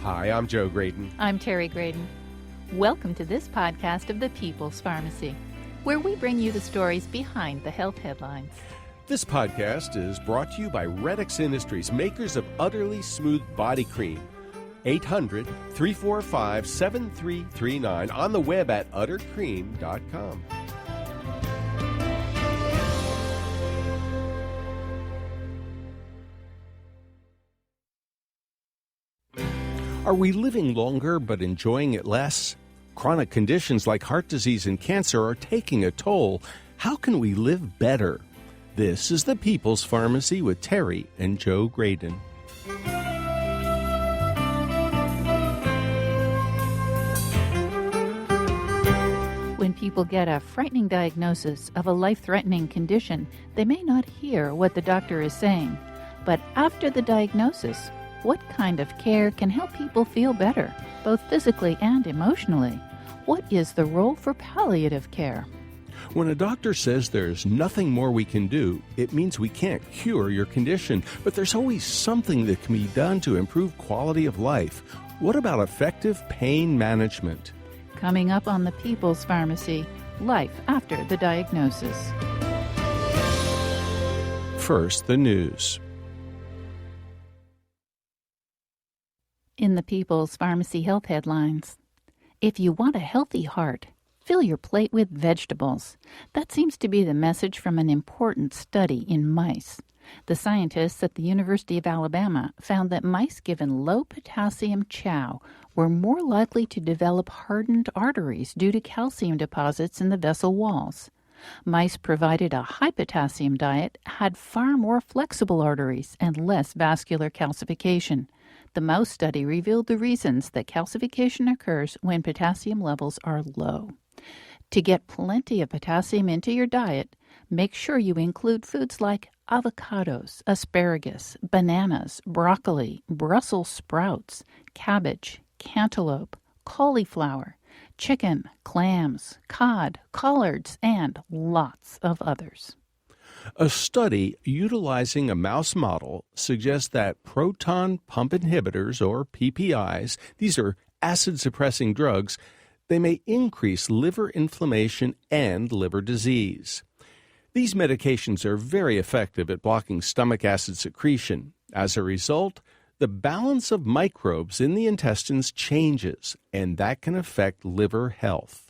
Hi, I'm Joe Graydon. I'm Terry Graydon. Welcome to this podcast of the People's Pharmacy, where we bring you the stories behind the health headlines. This podcast is brought to you by Redix Industries, makers of Utterly Smooth Body Cream. 800-345-7339, on the web at uttercream.com. Are we living longer but enjoying it less? Chronic conditions like heart disease and cancer are taking a toll. How can we live better? This is the People's Pharmacy with Terry and Joe Graydon. When people get a frightening diagnosis of a life-threatening condition, they may not hear what the doctor is saying. But after the diagnosis, what kind of care can help people feel better, both physically and emotionally? What is the role for palliative care? When a doctor says there's nothing more we can do, it means we can't cure your condition, but there's always something that can be done to improve quality of life. What about effective pain management? Coming up on the People's Pharmacy, life after the diagnosis. First, the news. In the People's Pharmacy Health Headlines, if you want a healthy heart, fill your plate with vegetables. That seems to be the message from an important study in mice. The scientists at the University of Alabama found that mice given low-potassium chow were more likely to develop hardened arteries due to calcium deposits in the vessel walls. Mice provided a high-potassium diet had far more flexible arteries and less vascular calcification. The mouse study revealed the reasons that calcification occurs when potassium levels are low. To get plenty of potassium into your diet, make sure you include foods like avocados, asparagus, bananas, broccoli, Brussels sprouts, cabbage, cantaloupe, cauliflower, chicken, clams, cod, collards, and lots of others. A study utilizing a mouse model suggests that proton pump inhibitors, or PPIs, these are acid-suppressing drugs, they may increase liver inflammation and liver disease. These medications are very effective at blocking stomach acid secretion. As a result, the balance of microbes in the intestines changes, and that can affect liver health.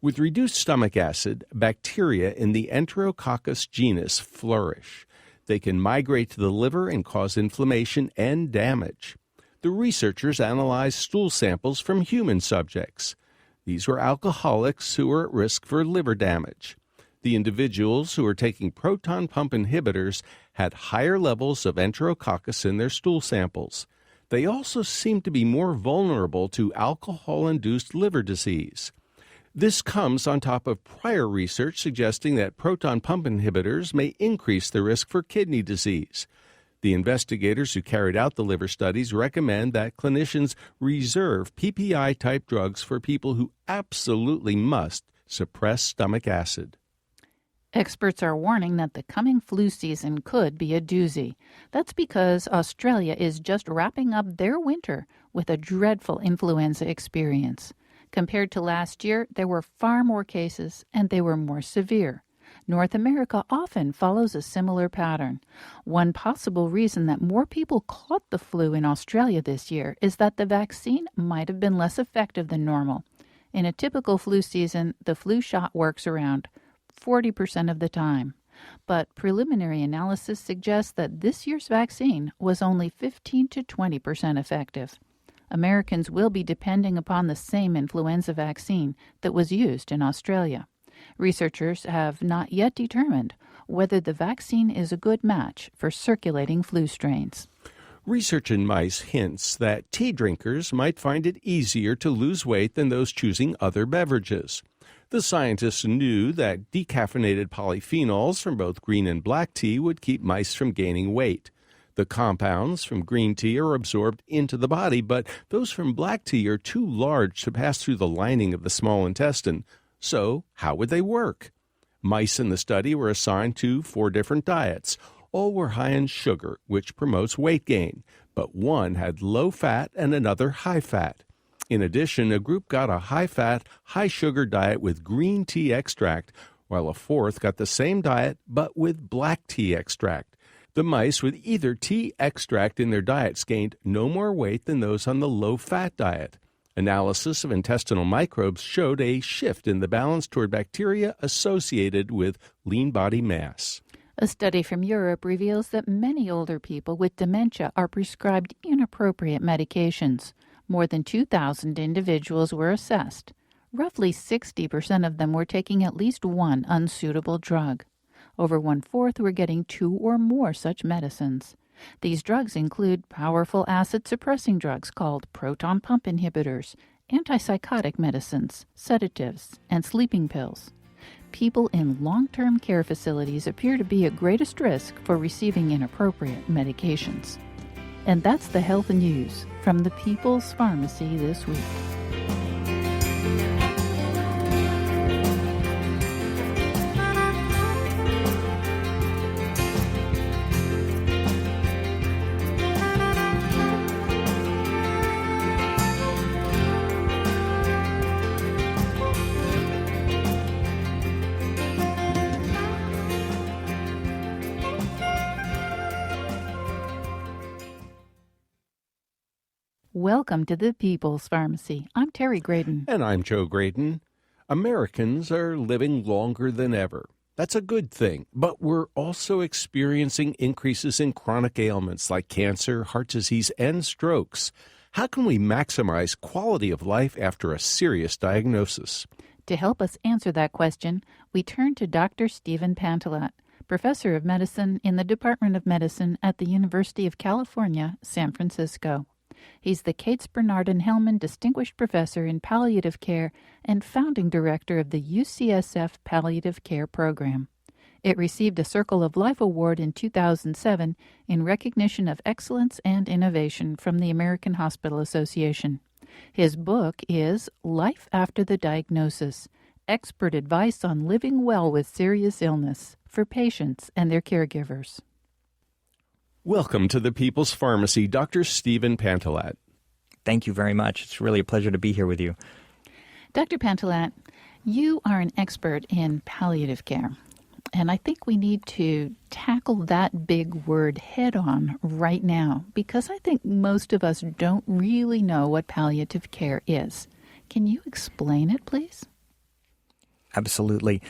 With reduced stomach acid, bacteria in the Enterococcus genus flourish. They can migrate to the liver and cause inflammation and damage. The researchers analyzed stool samples from human subjects. These were alcoholics who were at risk for liver damage. The individuals who were taking proton pump inhibitors had higher levels of Enterococcus in their stool samples. They also seemed to be more vulnerable to alcohol-induced liver disease. This comes on top of prior research suggesting that proton pump inhibitors may increase the risk for kidney disease. The investigators who carried out the liver studies recommend that clinicians reserve PPI-type drugs for people who absolutely must suppress stomach acid. Experts are warning that the coming flu season could be a doozy. That's because Australia is just wrapping up their winter with a dreadful influenza experience. Compared to last year, there were far more cases and they were more severe. North America often follows a similar pattern. One possible reason that more people caught the flu in Australia this year is that the vaccine might have been less effective than normal. In a typical flu season, the flu shot works around 40% of the time. But preliminary analysis suggests that this year's vaccine was only 15 to 20% effective. Americans will be depending upon the same influenza vaccine that was used in Australia. Researchers have not yet determined whether the vaccine is a good match for circulating flu strains. Research in mice hints that tea drinkers might find it easier to lose weight than those choosing other beverages. The scientists knew that decaffeinated polyphenols from both green and black tea would keep mice from gaining weight. The compounds from green tea are absorbed into the body, but those from black tea are too large to pass through the lining of the small intestine. So, how would they work? Mice in the study were assigned to 4 different diets. All were high in sugar, which promotes weight gain. but one had low fat and another high fat. In addition, a group got a high-fat, high-sugar diet with green tea extract, while a fourth got the same diet but with black tea extract. The mice with either tea extract in their diets gained no more weight than those on the low-fat diet. Analysis of intestinal microbes showed a shift in the balance toward bacteria associated with lean body mass. A study from Europe reveals that many older people with dementia are prescribed inappropriate medications. More than 2,000 individuals were assessed. Roughly 60% of them were taking at least one unsuitable drug. Over one-fourth were getting 2 or more such medicines. These drugs include powerful acid-suppressing drugs called proton pump inhibitors, antipsychotic medicines, sedatives, and sleeping pills. People in long-term care facilities appear to be at greatest risk for receiving inappropriate medications. And that's the health news from the People's Pharmacy this week. Welcome to the People's Pharmacy. I'm Terry Graydon. And I'm Joe Graydon. Americans are living longer than ever. That's a good thing, but we're also experiencing increases in chronic ailments like cancer, heart disease, and strokes. How can we maximize quality of life after a serious diagnosis? To help us answer that question, we turn to Dr. Stephen Pantelat, professor of medicine in the Department of Medicine at the University of California, San Francisco. He's the Cates Bernard and Hellman Distinguished Professor in Palliative Care and founding director of the UCSF Palliative Care Program. It received a Circle of Life Award in 2007 in recognition of excellence and innovation from the American Hospital Association. His book is Life After the Diagnosis, Expert Advice on Living Well with Serious Illness for Patients and Their Caregivers. Welcome to the People's Pharmacy, Dr. Stephen Pantelat. Thank you very much. It's really a pleasure to be here with you. Dr. Pantelat, you are an expert in palliative care, and I think we need to tackle that big word head-on right now, because I think most of us don't really know what palliative care is. Can you explain it, please? Absolutely.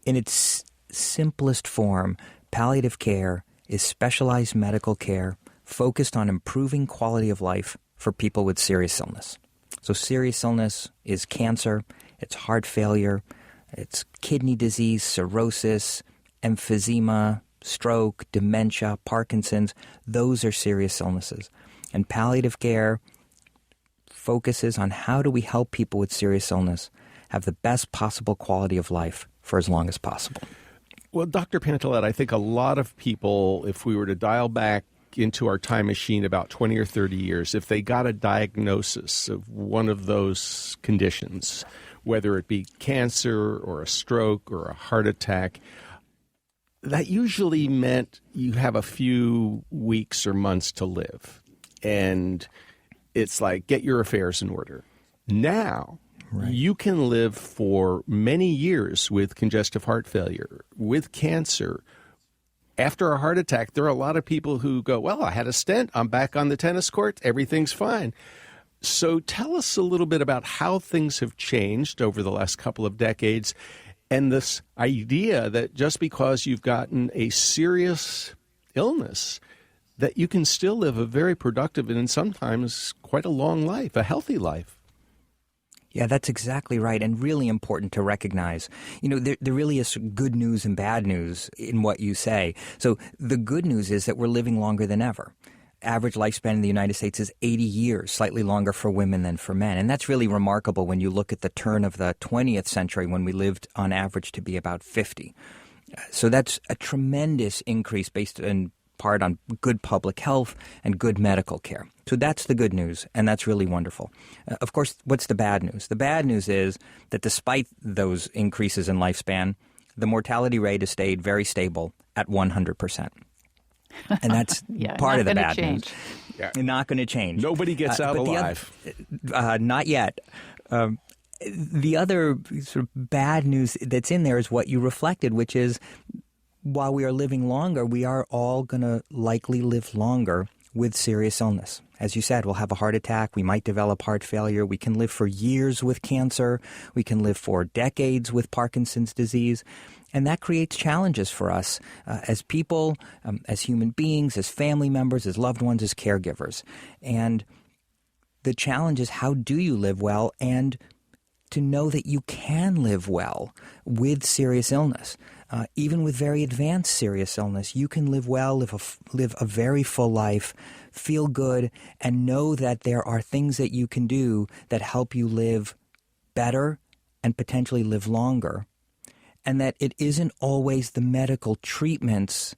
In its simplest form, palliative care is specialized medical care focused on improving quality of life for people with serious illness. So serious illness is cancer, it's heart failure, it's kidney disease, cirrhosis, emphysema, stroke, dementia, Parkinson's. Those are serious illnesses. And palliative care focuses on how do we help people with serious illness have the best possible quality of life for as long as possible. Well, Dr. Pantelat, I think a lot of people, if we were to dial back into our time machine about 20 or 30 years, if they got a diagnosis of one of those conditions, whether it be cancer or a stroke or a heart attack, that usually meant you have a few weeks or months to live. And it's like, get your affairs in order. Now, right, you can live for many years with congestive heart failure, with cancer. After a heart attack, there are a lot of people who go, well, I had a stent, I'm back on the tennis court, everything's fine. So tell us a little bit about how things have changed over the last couple of decades, and this idea that just because you've gotten a serious illness, that you can still live a very productive and sometimes quite a long life, a healthy life. Yeah, that's exactly right, and really important to recognize. You know, there really is good news and bad news in what you say. So the good news is that we're living longer than ever. Average lifespan in the United States is 80 years, slightly longer for women than for men. And that's really remarkable when you look at the turn of the 20th century when we lived on average to be about 50. So that's a tremendous increase based in part on good public health and good medical care. So that's the good news, and that's really wonderful. Of course, what's the bad news? The bad news is that despite those increases in lifespan, the mortality rate has stayed very stable at 100%. And that's part of the bad news. Yeah. Not going to change. Nobody gets out alive. Not yet. The other sort of bad news that's in there is what you reflected, which is while we are living longer, we are all going to likely live longer with serious illness. As you said, we'll have a heart attack. We might develop heart failure. We can live for years with cancer. We can live for decades with Parkinson's disease. And that creates challenges for us as people, as human beings, as family members, as loved ones, as caregivers. And the challenge is, how do you live well, and to know that you can live well with serious illness. Even with very advanced serious illness, you can live well, live a very full life, feel good, and know that there are things that you can do that help you live better and potentially live longer. And that it isn't always the medical treatments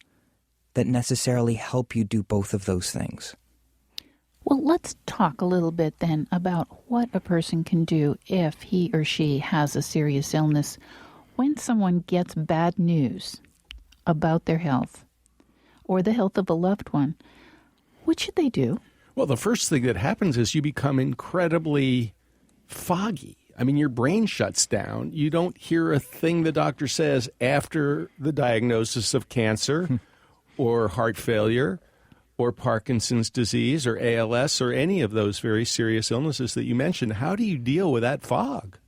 that necessarily help you do both of those things. Well, let's talk a little bit then about what a person can do if he or she has a serious illness. When someone gets bad news about their health or the health of a loved one, what should they do? Well, the first thing that happens is you become incredibly foggy. I mean, your brain shuts down. You don't hear a thing the doctor says after the diagnosis of cancer or heart failure or Parkinson's disease or ALS or any of those very serious illnesses that you mentioned. How do you deal with that fog?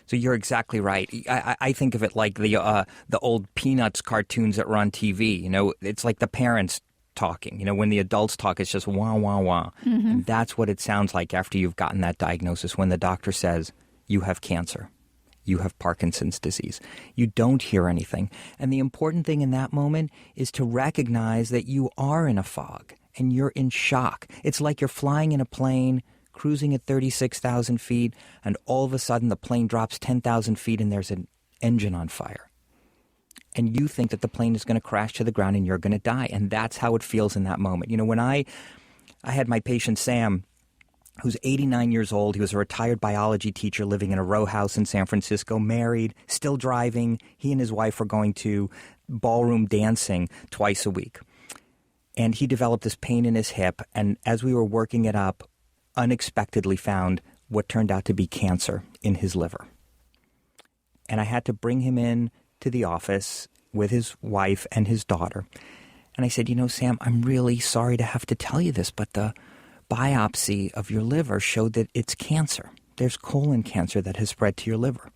So you're exactly right. I think of it like the old Peanuts cartoons that were on TV. You know, it's like the parents talking. You know, when the adults talk, it's just wah, wah, wah. Mm-hmm. And that's what it sounds like after you've gotten that diagnosis, when the doctor says, you have cancer, you have Parkinson's disease. You don't hear anything. And the important thing in that moment is to recognize that you are in a fog and you're in shock. It's like you're flying in a plane, cruising at 36,000 feet, and all of a sudden the plane drops 10,000 feet and there's an engine on fire. And you think that the plane is going to crash to the ground and you're going to die. And that's how it feels in that moment. You know, when I had my patient Sam, who's 89 years old. He was a retired biology teacher living in a row house in San Francisco, married, still driving. He and his wife were going to ballroom dancing twice a week. And he developed this pain in his hip. And as we were working it up, unexpectedly found what turned out to be cancer in his liver. And I had to bring him in to the office with his wife and his daughter. And I said, you know, Sam, I'm really sorry to have to tell you this, but the biopsy of your liver showed that it's cancer. There's colon cancer that has spread to your liver.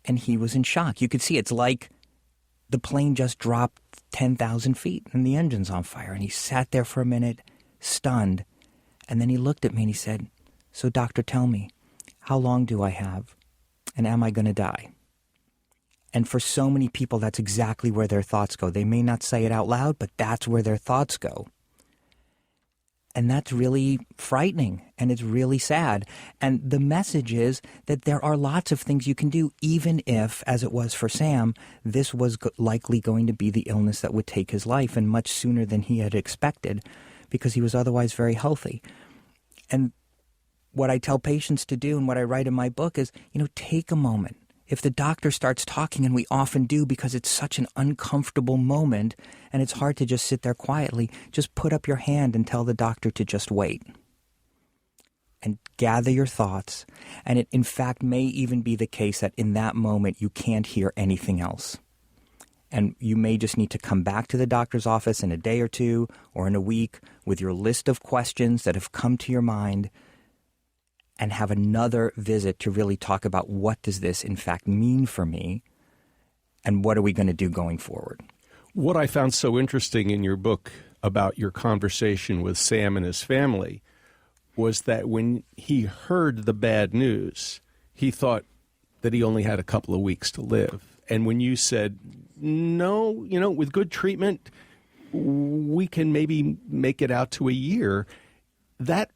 And he was in shock. You could see it's like the plane just dropped 10,000 feet and the engine's on fire. And he sat there for a minute, stunned. And then he looked at me and he said, so doctor, tell me, how long do I have? And am I going to die? And for so many people, that's exactly where their thoughts go. They may not say it out loud, but that's where their thoughts go. And that's really frightening, and it's really sad. And the message is that there are lots of things you can do, even if, as it was for Sam, this was likely going to be the illness that would take his life, and much sooner than he had expected, because he was otherwise very healthy. And what I tell patients to do and what I write in my book is, you know, take a moment. If the doctor starts talking, and we often do because it's such an uncomfortable moment and it's hard to just sit there quietly, just put up your hand and tell the doctor to just wait. And gather your thoughts. And it, in fact, may even be the case that in that moment you can't hear anything else. And you may just need to come back to the doctor's office in a day or two or in a week with your list of questions that have come to your mind, and have another visit to really talk about what does this in fact mean for me and what are we going to do going forward. What I found so interesting in your book about your conversation with Sam and his family was that when he heard the bad news, he thought that he only had a couple of weeks to live. And when you said, no, you know, with good treatment, we can maybe make it out to a year, that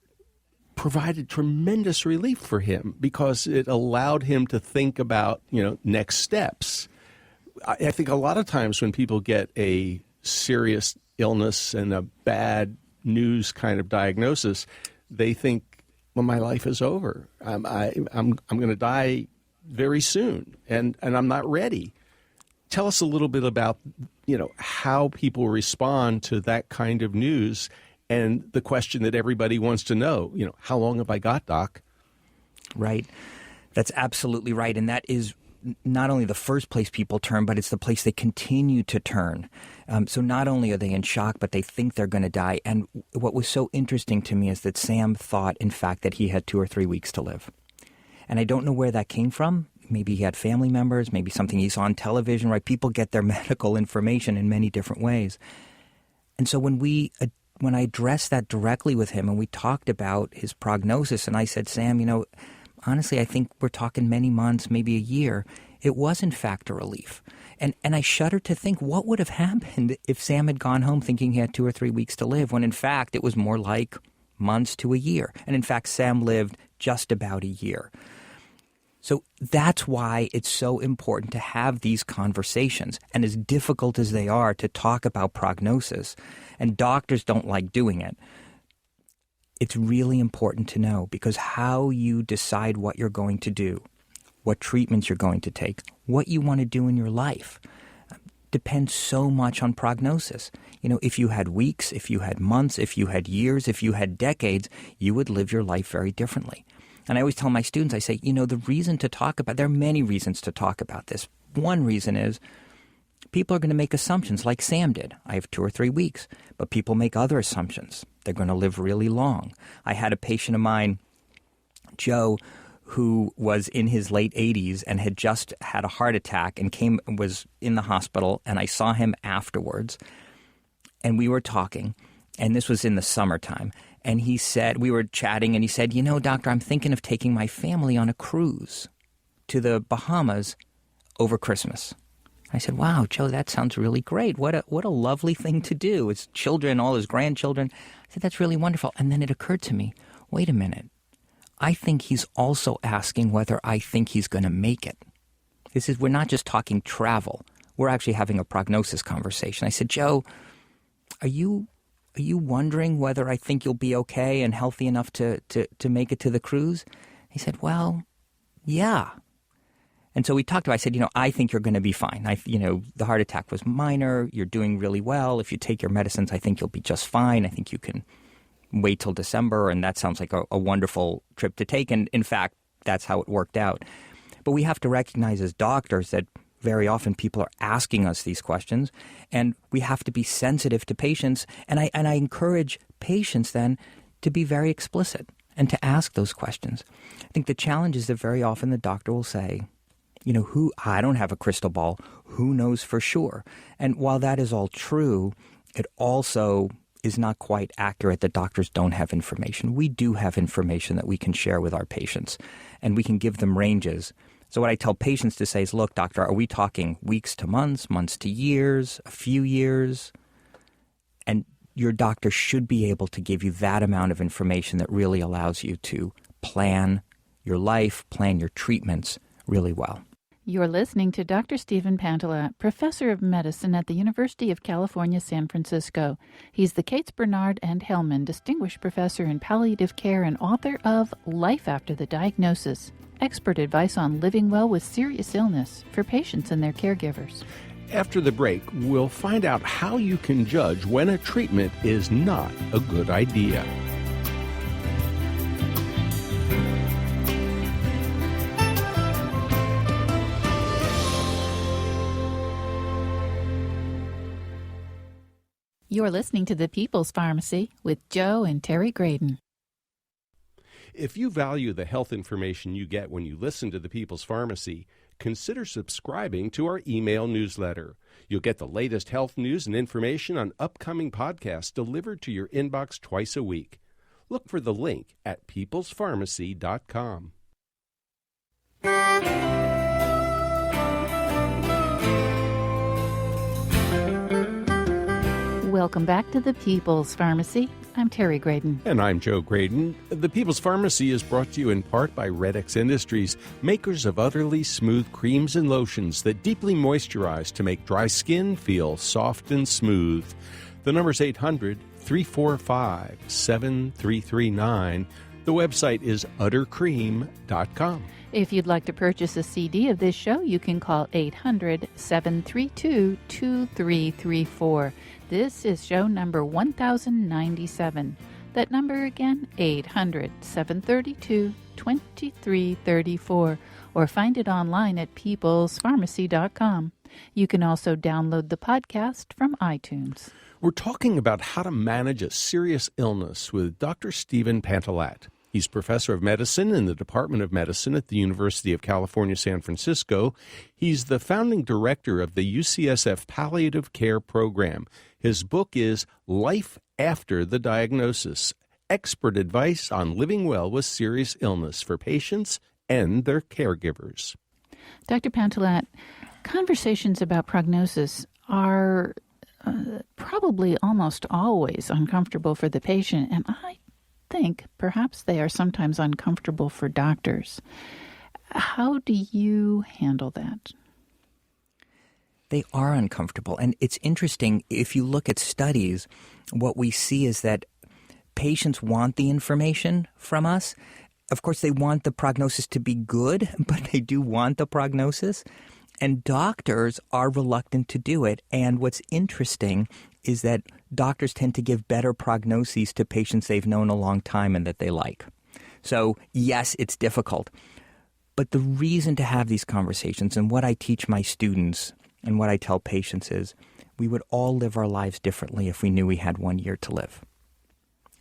provided tremendous relief for him because it allowed him to think about, you know, next steps. I think a lot of times when people get a serious illness and a bad news kind of diagnosis, they think, well, my life is over. I'm going to die very soon, and I'm not ready. Tell us a little bit about, how people respond to that kind of news and the question that everybody wants to know, how long have I got, Doc? Right. That's absolutely right. And that is not only the first place people turn, but it's the place they continue to turn. So not only are they in shock, but they think they're going to die. And what was so interesting to me is that Sam thought, in fact, that he had 2 or 3 weeks to live. And I don't know where that came from. Maybe he had family members, maybe something he saw on television, right? People get their medical information in many different ways. And so when I addressed that directly with him and we talked about his prognosis, and I said, Sam, honestly, I think we're talking many months, maybe a year. It was, in fact, a relief. And I shuddered to think what would have happened if Sam had gone home thinking he had 2 or 3 weeks to live, when, in fact, it was more like months to a year. And, in fact, Sam lived just about a year. So that's why it's so important to have these conversations. And as difficult as they are to talk about prognosis, and doctors don't like doing it, it's really important to know, because how you decide what you're going to do, what treatments you're going to take, what you want to do in your life depends so much on prognosis. If you had weeks, if you had months, if you had years, if you had decades, you would live your life very differently. And I always tell my students, I say, the reason to talk about, there are many reasons to talk about this. One reason is people are going to make assumptions like Sam did. I have 2 or 3 weeks, but people make other assumptions. They're going to live really long. I had a patient of mine, Joe, who was in his late 80s and had just had a heart attack and was in the hospital, and I saw him afterwards, and we were talking, and this was in the summertime. And he said, we were chatting, and he said, doctor, I'm thinking of taking my family on a cruise to the Bahamas over Christmas. I said, wow, Joe, that sounds really great. What a lovely thing to do. His children, all his grandchildren. I said, that's really wonderful. And then it occurred to me, wait a minute. I think he's also asking whether I think he's going to make it. We're not just talking travel. We're actually having a prognosis conversation. I said, Joe, are you wondering whether I think you'll be okay and healthy enough to make it to the cruise? He said, well, yeah. And so we talked about, I said, I think you're going to be fine. The heart attack was minor. You're doing really well. If you take your medicines, I think you'll be just fine. I think you can wait till December, and that sounds like a wonderful trip to take. And in fact, that's how it worked out. But we have to recognize as doctors that very often people are asking us these questions, and we have to be sensitive to patients. And I encourage patients then to be very explicit and to ask those questions. I think the challenge is that very often the doctor will say, I don't have a crystal ball. Who knows for sure? And while that is all true, it also is not quite accurate that doctors don't have information. We do have information that we can share with our patients, and we can give them ranges. So what I tell patients to say is, look, doctor, are we talking weeks to months, months to years, a few years? And your doctor should be able to give you that amount of information that really allows you to plan your life, plan your treatments really well. You're listening to Dr. Stephen Pantelat, professor of medicine at the University of California, San Francisco. He's the Cates Bernard and Hellman Distinguished Professor in Palliative Care and author of Life After the Diagnosis, expert advice on living well with serious illness for patients and their caregivers. After the break, we'll find out how you can judge when a treatment is not a good idea. You're listening to The People's Pharmacy with Joe and Terry Graydon. If you value the health information you get when you listen to The People's Pharmacy, consider subscribing to our email newsletter. You'll get the latest health news and information on upcoming podcasts delivered to your inbox twice a week. Look for the link at peoplespharmacy.com. Welcome back to The People's Pharmacy. I'm Terry Graydon. And I'm Joe Graydon. The People's Pharmacy is brought to you in part by Red X Industries, makers of utterly smooth creams and lotions that deeply moisturize to make dry skin feel soft and smooth. The number's 800-345-7339. The website is uddercream.com. If you'd like to purchase a CD of this show, you can call 800-732-2334. This is show number 1097. That number again, 800-732-2334. Or find it online at peoplespharmacy.com. You can also download the podcast from iTunes. We're talking about how to manage a serious illness with Dr. Stephen Pantalat. He's professor of medicine in the Department of Medicine at the University of California, San Francisco. He's the founding director of the UCSF Palliative Care Program. His book is Life After the Diagnosis, Expert Advice on Living Well with Serious Illness for Patients and Their Caregivers. Dr. Pantalat, conversations about prognosis are probably almost always uncomfortable for the patient, and I think perhaps they are sometimes uncomfortable for doctors. How do you handle that? They are uncomfortable. And it's interesting, if you look at studies, what we see is that patients want the information from us. Of course, they want the prognosis to be good, but they do want the prognosis. And doctors are reluctant to do it. And what's interesting is that doctors tend to give better prognoses to patients they've known a long time and that they like. So, yes, it's difficult. But the reason to have these conversations, and what I teach my students and what I tell patients is, we would all live our lives differently if we knew we had 1 year to live.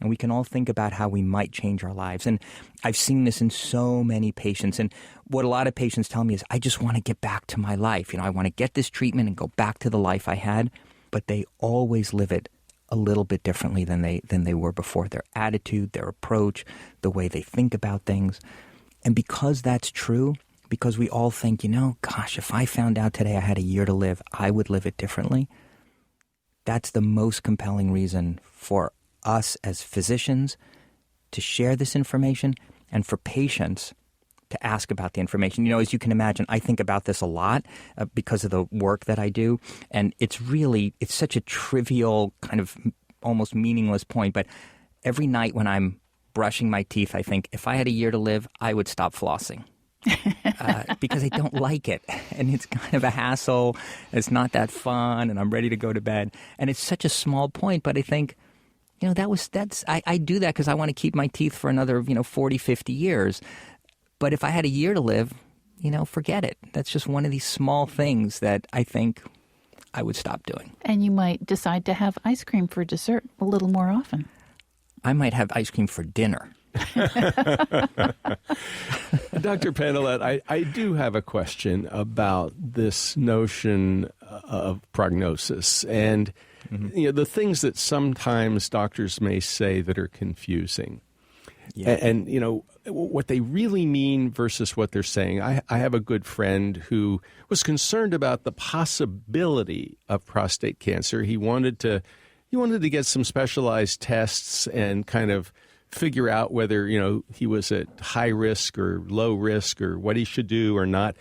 And we can all think about how we might change our lives. And I've seen this in so many patients. And what a lot of patients tell me is, I just want to get back to my life. I want to get this treatment and go back to the life I had. But they always live it a little bit differently than they were before. Their attitude, their approach, the way they think about things. And because that's true, because we all think, gosh, if I found out today I had a year to live, I would live it differently. That's the most compelling reason for us as physicians to share this information and for patients to ask about the information. As you can imagine, I think about this a lot because of the work that I do. And it's such a trivial, kind of almost meaningless point. But every night when I'm brushing my teeth, I think, if I had a year to live, I would stop flossing. Because I don't like it. And it's kind of a hassle. It's not that fun. And I'm ready to go to bed. And it's such a small point. But I think, I do that because I want to keep my teeth for another, 40, 50 years. But if I had a year to live, forget it. That's just one of these small things that I think I would stop doing. And you might decide to have ice cream for dessert a little more often. I might have ice cream for dinner. Dr. Pantalat, I do have a question about this notion of prognosis and the things that sometimes doctors may say that are confusing. Yeah. And what they really mean versus what they're saying. I have a good friend who was concerned about the possibility of prostate cancer. He wanted to get some specialized tests and kind of figure out whether, he was at high risk or low risk or what he should do or not.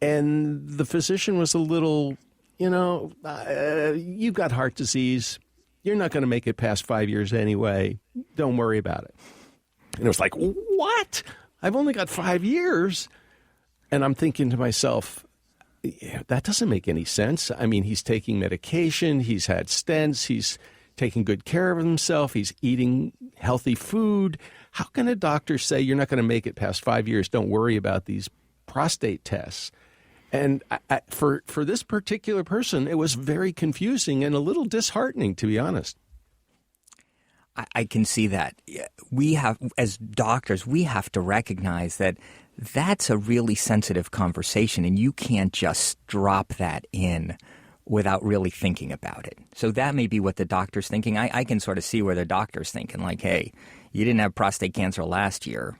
And the physician was a little, you've got heart disease. You're not going to make it past 5 years anyway. Don't worry about it. And it was like, what? I've only got 5 years. And I'm thinking to myself, that doesn't make any sense. I mean, he's taking medication. He's had stents. He's taking good care of himself. He's eating healthy food. How can a doctor say you're not going to make it past 5 years? Don't worry about these prostate tests. And for this particular person, it was very confusing and a little disheartening, to be honest. I can see that. We have, as doctors, we have to recognize that that's a really sensitive conversation, and you can't just drop that in without really thinking about it. So that may be what the doctor's thinking. I can sort of see where the doctor's thinking, like, hey, you didn't have prostate cancer last year.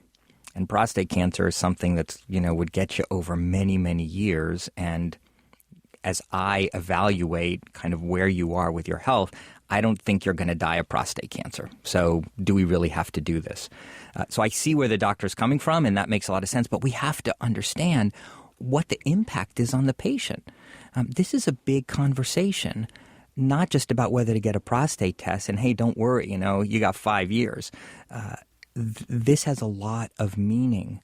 And prostate cancer is something that's, would get you over many, many years. And as I evaluate kind of where you are with your health, I don't think you're going to die of prostate cancer. So do we really have to do this? So I see where the doctor's coming from, and that makes a lot of sense. But we have to understand what the impact is on the patient. This is a big conversation, not just about whether to get a prostate test and, hey, don't worry, you got 5 years. this has a lot of meaning.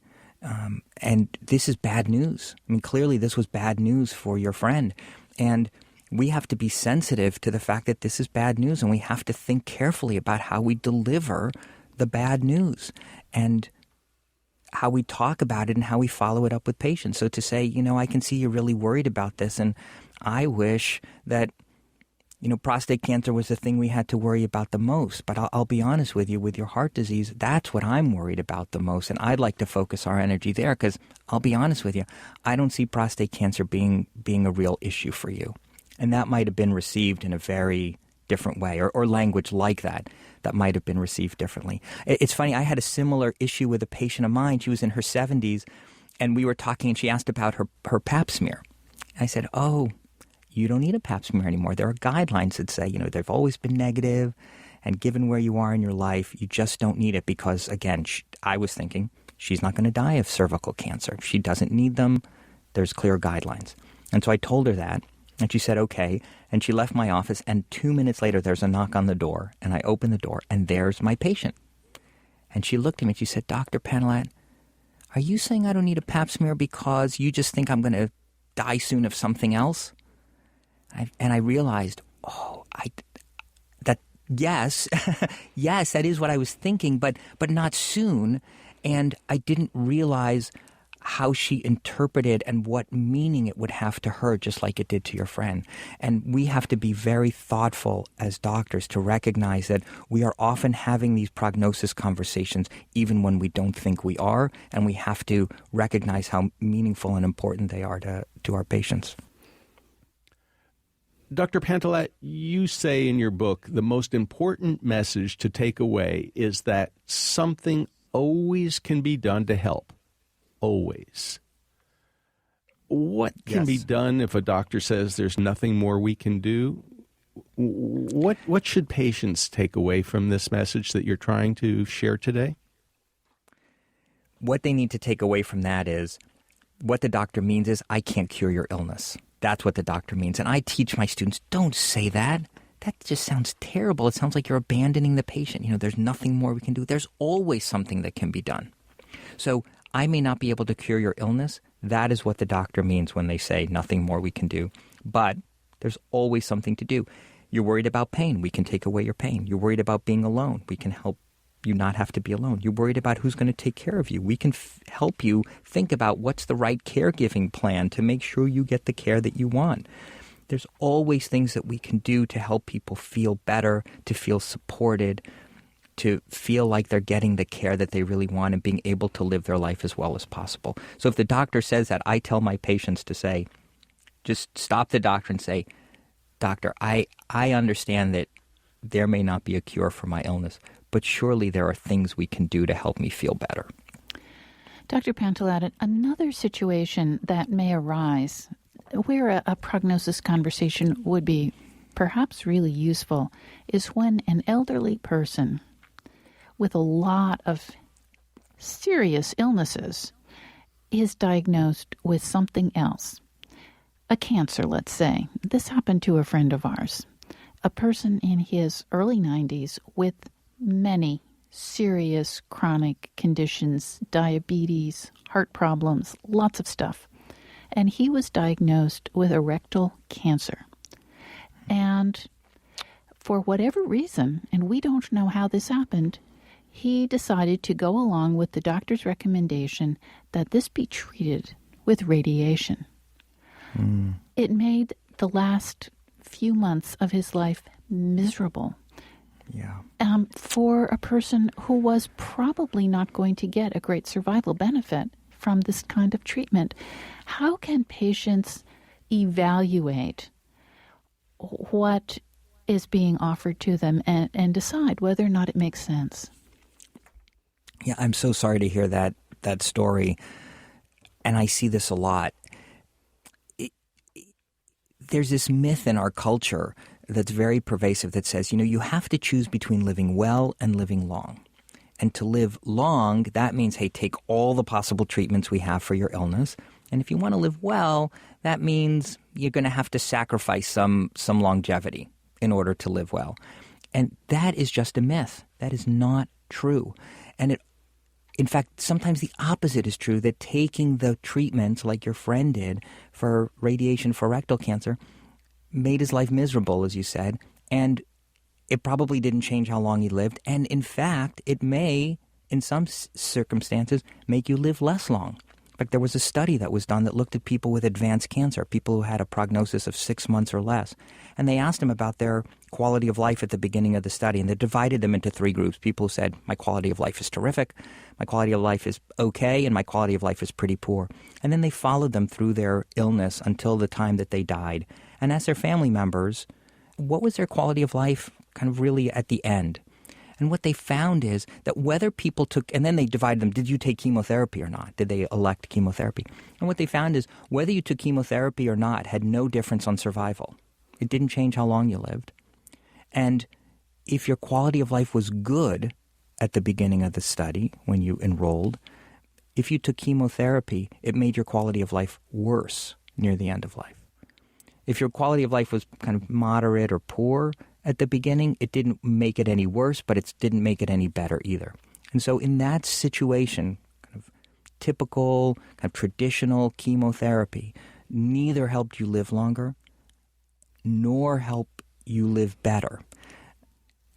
And this is bad news. I mean, clearly this was bad news for your friend. And we have to be sensitive to the fact that this is bad news, and we have to think carefully about how we deliver the bad news and how we talk about it and how we follow it up with patients. So to say, I can see you're really worried about this, and I wish that, prostate cancer was the thing we had to worry about the most. But I'll be honest with you, with your heart disease, that's what I'm worried about the most. And I'd like to focus our energy there because I'll be honest with you, I don't see prostate cancer being a real issue for you. And that might have been received in a very different way, or language like that might have been received differently. It's funny, I had a similar issue with a patient of mine. She was in her 70s, and we were talking, and she asked about her pap smear. I said, oh, you don't need a pap smear anymore. There are guidelines that say, they've always been negative, and given where you are in your life, you just don't need it because, again, I was thinking she's not going to die of cervical cancer. She doesn't need them. There's clear guidelines. And so I told her that, and she said, okay. And she left my office, and 2 minutes later, there's a knock on the door, and I open the door, and there's my patient. And she looked at me, and she said, Dr. Pantallat, are you saying I don't need a pap smear because you just think I'm going to die soon of something else? And I realized, yes, yes, that is what I was thinking, but not soon. And I didn't realize how she interpreted and what meaning it would have to her, just like it did to your friend. And we have to be very thoughtful as doctors to recognize that we are often having these prognosis conversations even when we don't think we are, and we have to recognize how meaningful and important they are to our patients. Dr. Pantallat, you say in your book the most important message to take away is that something always can be done to help. Always. What can be done if a doctor says there's nothing more we can do? What should patients take away from this message that you're trying to share today? What they need to take away from that is what the doctor means is, I can't cure your illness. That's what the doctor means. And I teach my students, don't say that. That just sounds terrible. It sounds like you're abandoning the patient. There's nothing more we can do. There's always something that can be done. So I may not be able to cure your illness. That is what the doctor means when they say nothing more we can do. But there's always something to do. You're worried about pain. We can take away your pain. You're worried about being alone. We can help you not have to be alone. You're worried about who's going to take care of you. We can help you think about what's the right caregiving plan to make sure you get the care that you want. There's always things that we can do to help people feel better, to feel supported, to feel like they're getting the care that they really want and being able to live their life as well as possible. So if the doctor says that, I tell my patients to say, just stop the doctor and say, Doctor, I understand that there may not be a cure for my illness, but surely there are things we can do to help me feel better. Dr. Pantallat, another situation that may arise where a prognosis conversation would be perhaps really useful is when an elderly person with a lot of serious illnesses is diagnosed with something else. A cancer, let's say. This happened to a friend of ours. A person in his early 90s with many serious chronic conditions, diabetes, heart problems, lots of stuff. And he was diagnosed with a rectal cancer. And for whatever reason, and we don't know how this happened, he decided to go along with the doctor's recommendation that this be treated with radiation. It made the last few months of his life miserable. Yeah. For a person who was probably not going to get a great survival benefit from this kind of treatment. How can patients evaluate what is being offered to them and decide whether or not it makes sense? Yeah, I'm so sorry to hear that story. And I see this a lot. There's this myth in our culture that's very pervasive that says, you have to choose between living well and living long. And to live long, that means, hey, take all the possible treatments we have for your illness. And if you want to live well, that means you're going to have to sacrifice some longevity in order to live well. And that is just a myth. That is not true. And in fact, sometimes the opposite is true, that taking the treatments like your friend did for radiation for rectal cancer made his life miserable, as you said, and it probably didn't change how long he lived. And in fact, it may, in some circumstances, make you live less long. In fact, there was a study that was done that looked at people with advanced cancer, people who had a prognosis of 6 months or less. And they asked them about their quality of life at the beginning of the study. And they divided them into 3 groups. People who said, my quality of life is terrific, my quality of life is okay, and my quality of life is pretty poor. And then they followed them through their illness until the time that they died. And asked their family members, what was their quality of life kind of really at the end? And what they found is that whether people took, and then they divided them, did you take chemotherapy or not? Did they elect chemotherapy? And what they found is whether you took chemotherapy or not had no difference on survival. It didn't change how long you lived. And if your quality of life was good at the beginning of the study, when you enrolled, if you took chemotherapy, it made your quality of life worse near the end of life. If your quality of life was kind of moderate or poor at the beginning, it didn't make it any worse, but it didn't make it any better either. And so in that situation, kind of typical, kind of traditional chemotherapy neither helped you live longer nor help you live better.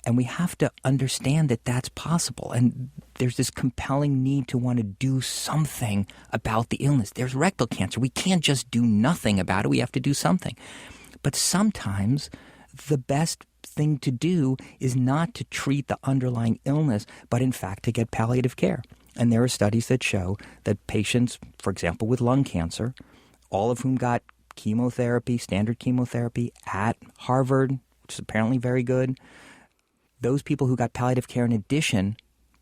And we have to understand that that's possible. And there's this compelling need to want to do something about the illness. There's rectal cancer. We can't just do nothing about it. We have to do something. But sometimes the best thing to do is not to treat the underlying illness, but in fact to get palliative care. And there are studies that show that patients, for example, with lung cancer, all of whom got chemotherapy, standard chemotherapy at Harvard, which is apparently very good, those people who got palliative care in addition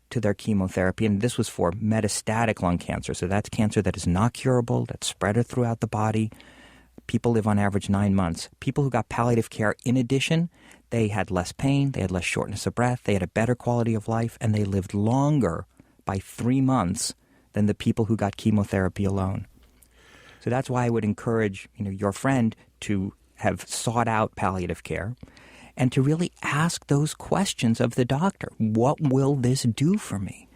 to their chemotherapy, and this was for metastatic lung cancer, so that's cancer that is not curable, that's spread throughout the body. People live on average 9 months. People who got palliative care in addition, they had less pain, they had less shortness of breath, they had a better quality of life, and they lived longer by 3 months than the people who got chemotherapy alone. So that's why I would encourage, your friend to have sought out palliative care and to really ask those questions of the doctor. What will this do for me?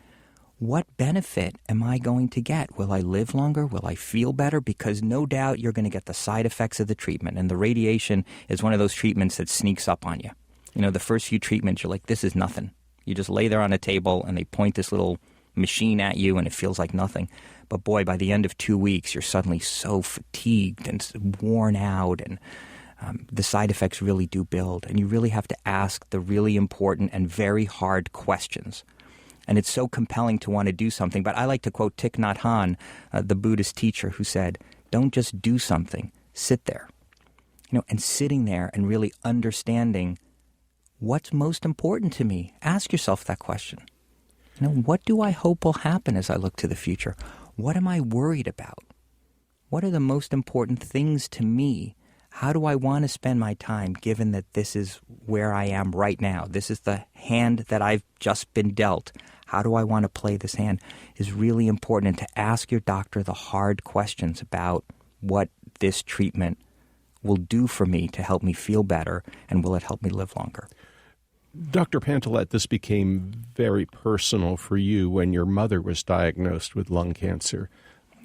What benefit am I going to get? Will I live longer? Will I feel better? Because no doubt you're going to get the side effects of the treatment. And the radiation is one of those treatments that sneaks up on you. The first few treatments, you're like, this is nothing. You just lay there on a table and they point this little machine at you and it feels like nothing. But boy, by the end of 2 weeks, you're suddenly so fatigued and worn out, and the side effects really do build. And you really have to ask the really important and very hard questions. And it's so compelling to want to do something. But I like to quote Thich Nhat Hanh, the Buddhist teacher, who said, don't just do something, sit there. And sitting there and really understanding what's most important to me. Ask yourself that question. What do I hope will happen as I look to the future? What am I worried about? What are the most important things to me? How do I want to spend my time, given that this is where I am right now? This is the hand that I've just been dealt. How do I want to play this hand? Is really important. And to ask your doctor the hard questions about what this treatment will do for me to help me feel better, and will it help me live longer? Dr. Pantelette, this became very personal for you when your mother was diagnosed with lung cancer.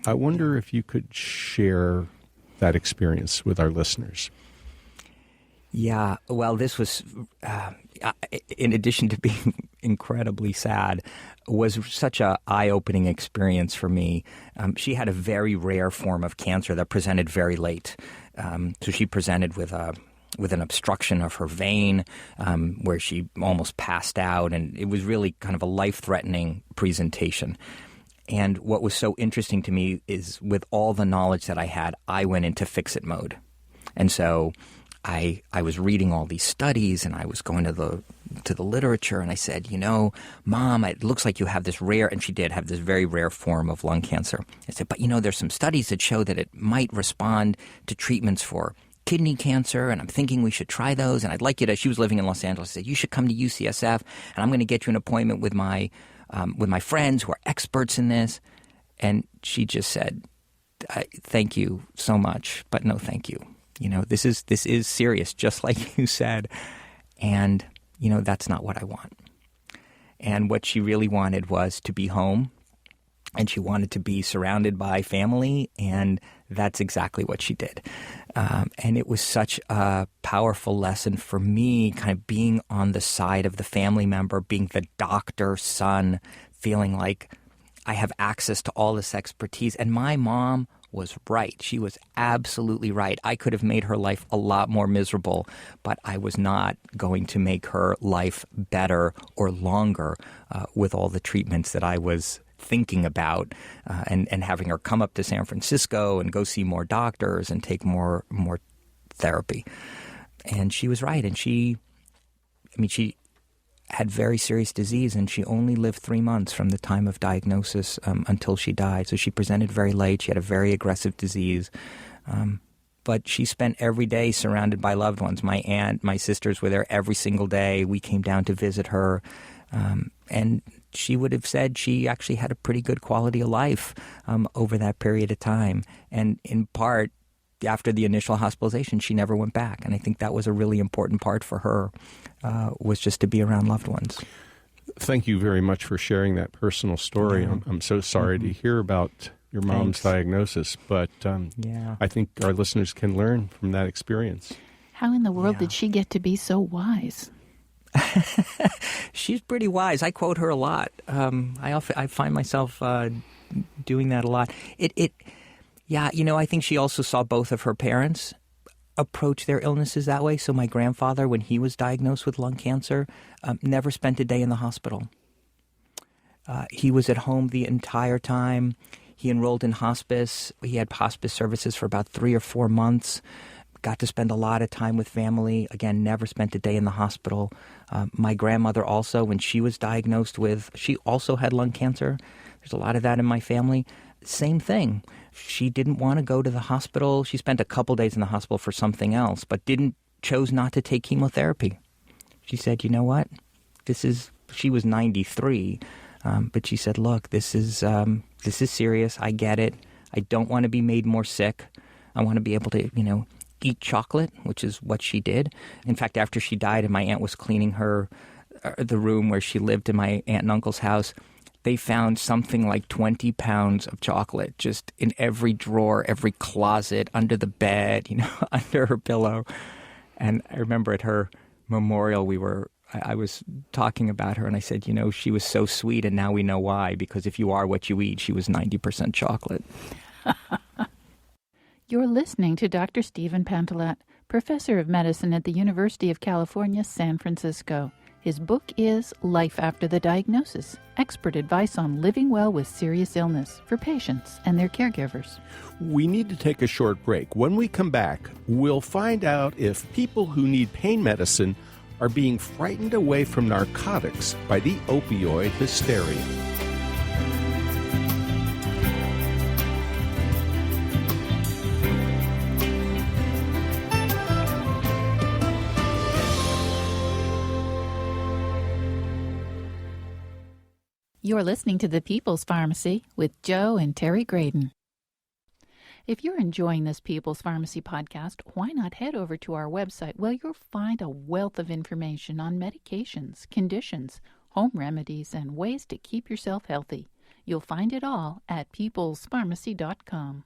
I wonder if you could share that experience with our listeners. Yeah, well, this was, in addition to being incredibly sad, was such an eye-opening experience for me. She had a very rare form of cancer that presented very late. So she presented with an obstruction of her vein, where she almost passed out, and it was really kind of a life-threatening presentation. And what was so interesting to me is, with all the knowledge that I had, I went into fix-it mode. And so I was reading all these studies, and I was going to the literature, and I said, Mom, it looks like you have this rare, and she did have this very rare form of lung cancer. I said, but there's some studies that show that it might respond to treatments for kidney cancer, and I'm thinking we should try those, and I'd like you to, she was living in Los Angeles, I said, you should come to UCSF, and I'm going to get you an appointment with my friends who are experts in this. And she just said, thank you so much, but no thank you. This is serious, just like you said. And, that's not what I want. And what she really wanted was to be home, and she wanted to be surrounded by family, and that's exactly what she did. And it was such a powerful lesson for me, kind of being on the side of the family member, being the doctor's son, feeling like I have access to all this expertise. And my mom was right. She was absolutely right. I could have made her life a lot more miserable, but I was not going to make her life better or longer with all the treatments that I was thinking about, and having her come up to San Francisco and go see more doctors and take more therapy. And she was right. And she had very serious disease, and she only lived 3 months from the time of diagnosis until she died. So she presented very late. She had a very aggressive disease. But she spent every day surrounded by loved ones. My aunt, my sisters were there every single day. We came down to visit her. And she would have said she actually had a pretty good quality of life over that period of time. And in part, after the initial hospitalization, she never went back. And I think that was a really important part for her, was just to be around loved ones. Thank you very much for sharing that personal story. Yeah. I'm so sorry to hear about your mom's diagnosis, but I think our listeners can learn from that experience. How in the world did she get to be so wise? She's pretty wise. I quote her a lot. I find myself doing that a lot. I think she also saw both of her parents approach their illnesses that way. So my grandfather, when he was diagnosed with lung cancer, never spent a day in the hospital. He was at home the entire time. He enrolled in hospice. He had hospice services for about 3 or 4 months. Got to spend a lot of time with family. Again, never spent a day in the hospital. My grandmother also, when she was diagnosed with, she also had lung cancer. There's a lot of that in my family. Same thing. She didn't want to go to the hospital. She spent a couple days in the hospital for something else, but chose not to take chemotherapy. She said, you know what? She was 93, but she said, look, this is serious. I get it. I don't want to be made more sick. I want to be able to, eat chocolate, which is what she did. In fact, after she died and my aunt was cleaning the room where she lived in my aunt and uncle's house, they found something like 20 pounds of chocolate just in every drawer, every closet, under the bed, under her pillow. And I remember at her memorial, I was talking about her and I said, she was so sweet and now we know why, because if you are what you eat, she was 90% chocolate. You're listening to Dr. Stephen Pantelat, professor of medicine at the University of California, San Francisco. His book is Life After the Diagnosis, expert advice on living well with serious illness for patients and their caregivers. We need to take a short break. When we come back, we'll find out if people who need pain medicine are being frightened away from narcotics by the opioid hysteria. You're listening to The People's Pharmacy with Joe and Terry Graydon. If you're enjoying this People's Pharmacy podcast, why not head over to our website where you'll find a wealth of information on medications, conditions, home remedies, and ways to keep yourself healthy. You'll find it all at peoplespharmacy.com.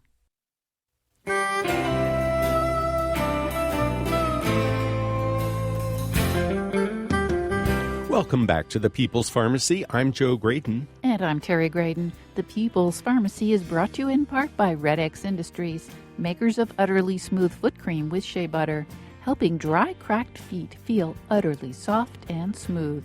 Welcome back to the People's Pharmacy. I'm Joe Graydon. And I'm Terry Graydon. The People's Pharmacy is brought to you in part by Red X Industries, makers of Utterly Smooth Foot Cream with shea butter, helping dry, cracked feet feel utterly soft and smooth.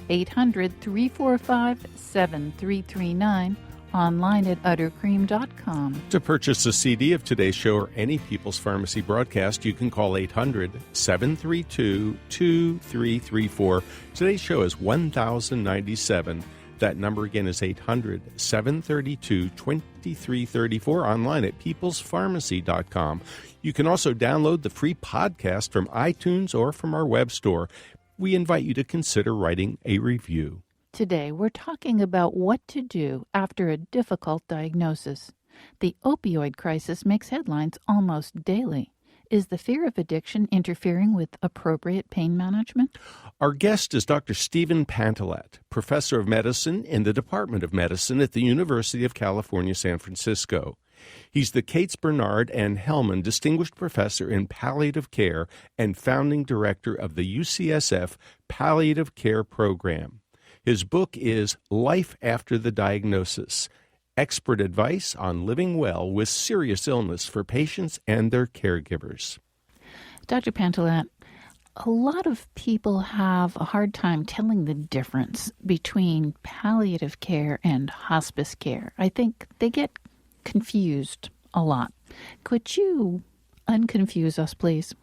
800-345-7339, online at uttercream.com. To purchase a CD of today's show or any People's Pharmacy broadcast, you can call 800-732-2334. Today's show is 1097. That number again is 800-732-2334, online at peoplespharmacy.com. You can also download the free podcast from iTunes or from our web store. We invite you to consider writing a review. Today, we're talking about what to do after a difficult diagnosis. The opioid crisis makes headlines almost daily. Is the fear of addiction interfering with appropriate pain management? Our guest is Dr. Stephen Pantelat, professor of medicine in the Department of Medicine at the University of California, San Francisco. He's the Cates Bernard and Hellman Distinguished Professor in Palliative Care and founding director of the UCSF Palliative Care Program. His book is Life After the Diagnosis: Expert Advice on Living Well with Serious Illness for Patients and Their Caregivers. Dr. Pantelat, a lot of people have a hard time telling the difference between palliative care and hospice care. I think they get confused a lot. Could you unconfuse us, please?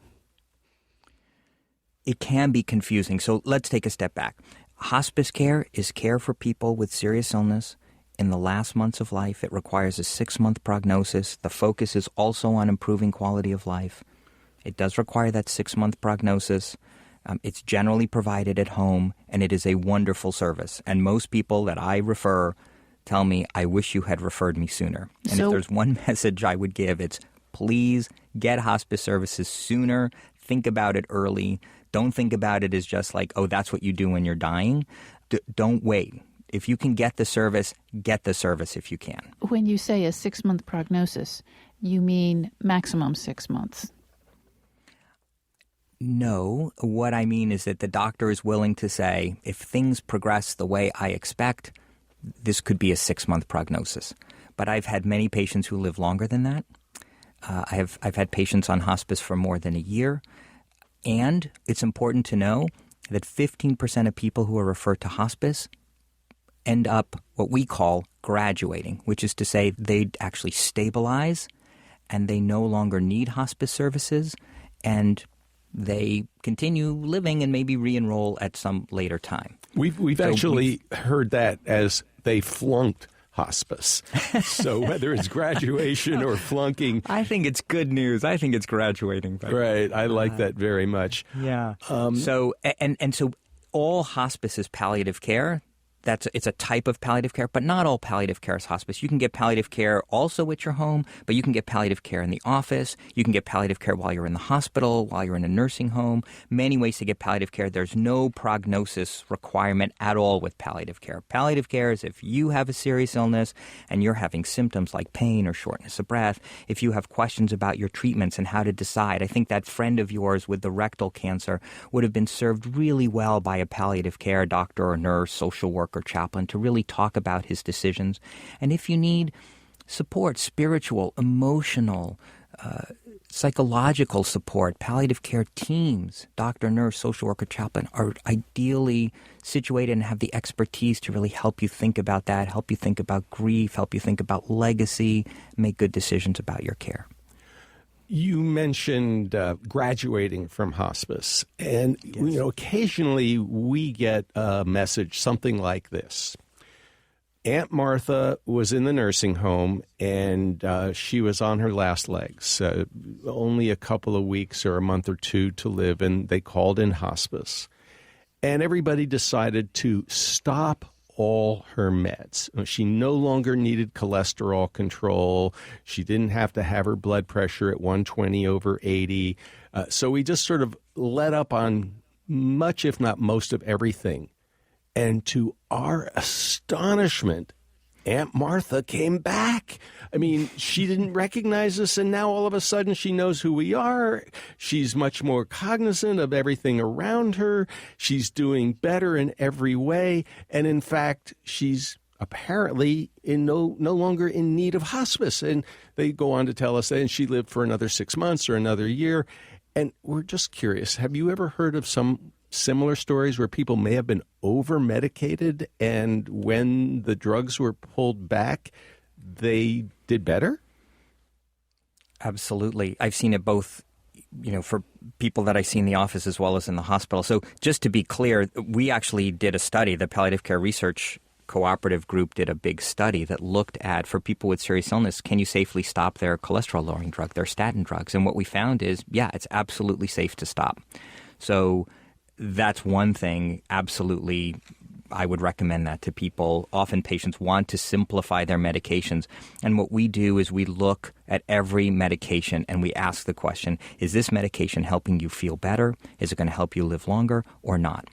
It can be confusing, so let's take a step back. Hospice care is care for people with serious illness in the last months of life. It requires a 6-month prognosis. The focus is also on improving quality of life. It does require that 6-month prognosis. It's generally provided at home, and it is a wonderful service. And most people that I refer tell me, I wish you had referred me sooner. And if there's one message I would give, it's please get hospice services sooner. Think about it early. Don't think about it as just like, oh, that's what you do when you're dying. Don't wait. If you can get the service if you can. When you say a 6-month prognosis, you mean maximum 6 months? No. What I mean is that the doctor is willing to say, if things progress the way I expect, this could be a 6-month prognosis. But I've had many patients who live longer than that. I've had patients on hospice for more than a year. And it's important to know that 15% of people who are referred to hospice end up what we call graduating, which is to say they actually stabilize and they no longer need hospice services and they continue living and maybe re-enroll at some later time. We've actually heard that as they flunked hospice. So whether it's graduation or flunking. I think it's good news. I think it's graduating. But, right. I like that very much. Yeah. So all hospice is palliative care. It's a type of palliative care, but not all palliative care is hospice. You can get palliative care also at your home, but you can get palliative care in the office. You can get palliative care while you're in the hospital, while you're in a nursing home. Many ways to get palliative care. There's no prognosis requirement at all with palliative care. Palliative care is if you have a serious illness and you're having symptoms like pain or shortness of breath, if you have questions about your treatments and how to decide. I think that friend of yours with the rectal cancer would have been served really well by a palliative care doctor or nurse, social worker, or chaplain to really talk about his decisions. And if you need support, spiritual, emotional, psychological support, palliative care teams, doctor, nurse, social worker, chaplain are ideally situated and have the expertise to really help you think about that, help you think about grief, help you think about legacy, make good decisions about your care. You mentioned graduating from hospice, and yes. Occasionally we get a message, something like this. Aunt Martha was in the nursing home, and she was on her last legs, only a couple of weeks or a month or two to live, and they called in hospice. And everybody decided to stop all her meds. She no longer needed cholesterol control. She didn't have to have her blood pressure at 120/80. So we just sort of let up on much, if not most, of everything. And to our astonishment, Aunt Martha came back. I mean, she didn't recognize us, and now all of a sudden she knows who we are. She's much more cognizant of everything around her. She's doing better in every way. And in fact, she's apparently no longer in need of hospice. And they go on to tell us that and she lived for another 6 months or another year. And we're just curious, have you ever heard of some similar stories where people may have been over-medicated and when the drugs were pulled back, they did better? Absolutely. I've seen it both, for people that I see in the office as well as in the hospital. So just to be clear, we actually did a study. The Palliative Care Research Cooperative Group did a big study that looked at, for people with serious illness, can you safely stop their cholesterol-lowering drug, their statin drugs? And what we found is, yeah, it's absolutely safe to stop. So that's one thing, absolutely I would recommend that to people. Often patients want to simplify their medications. And what we do is we look at every medication and we ask the question, is this medication helping you feel better? Is it going to help you live longer or not?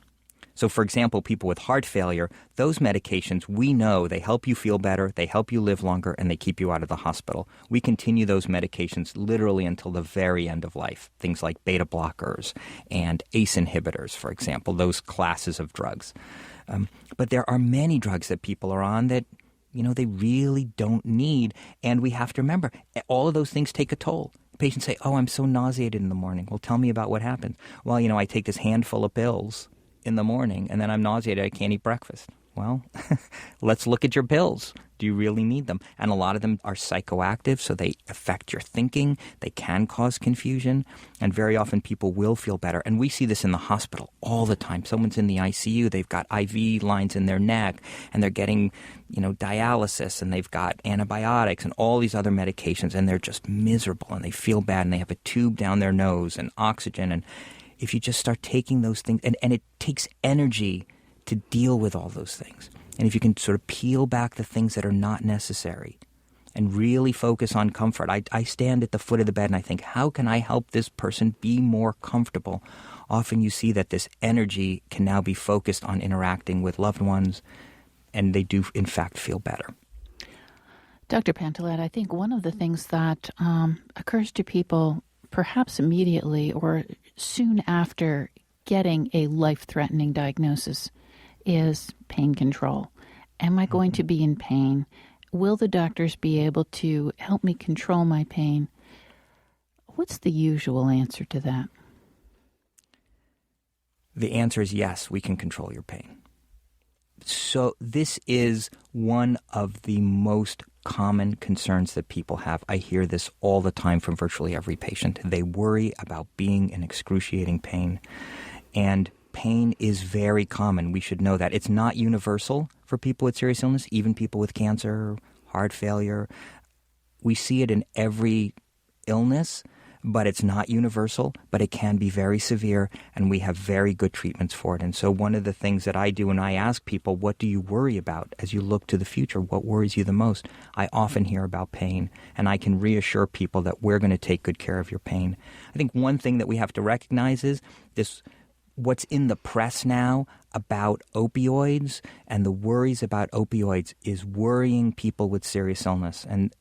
So, for example, people with heart failure, those medications, we know they help you feel better, they help you live longer, and they keep you out of the hospital. We continue those medications literally until the very end of life, things like beta blockers and ACE inhibitors, for example, those classes of drugs. But there are many drugs that people are on that, they really don't need. And we have to remember, all of those things take a toll. Patients say, oh, I'm so nauseated in the morning. Well, tell me about what happens. Well, I take this handful of pills in the morning, and then I'm nauseated. I can't eat breakfast. Well, let's look at your pills. Do you really need them? And a lot of them are psychoactive, so they affect your thinking. They can cause confusion, and very often people will feel better. And we see this in the hospital all the time. Someone's in the ICU, they've got IV lines in their neck, and they're getting, dialysis, and they've got antibiotics and all these other medications, and they're just miserable, and they feel bad, and they have a tube down their nose and oxygen. And if you just start taking those things, and it takes energy to deal with all those things. And if you can sort of peel back the things that are not necessary and really focus on comfort. I stand at the foot of the bed and I think, how can I help this person be more comfortable? Often you see that this energy can now be focused on interacting with loved ones, and they do, in fact, feel better. Dr. Pantalette, I think one of the things that occurs to people perhaps immediately or soon after getting a life-threatening diagnosis is pain control. Am I going to be in pain? Will the doctors be able to help me control my pain? What's the usual answer to that? The answer is yes, we can control your pain. So this is one of the most common concerns that people have. I hear this all the time from virtually every patient. They worry about being in excruciating pain. And pain is very common. We should know that. It's not universal for people with serious illness, even people with cancer, heart failure. We see it in every illness, but it's not universal, but it can be very severe, and we have very good treatments for it. And so one of the things that I do when I ask people, what do you worry about as you look to the future? What worries you the most? I often hear about pain, and I can reassure people that we're going to take good care of your pain. I think one thing that we have to recognize is this: what's in the press now about opioids and the worries about opioids is worrying people with serious illness. And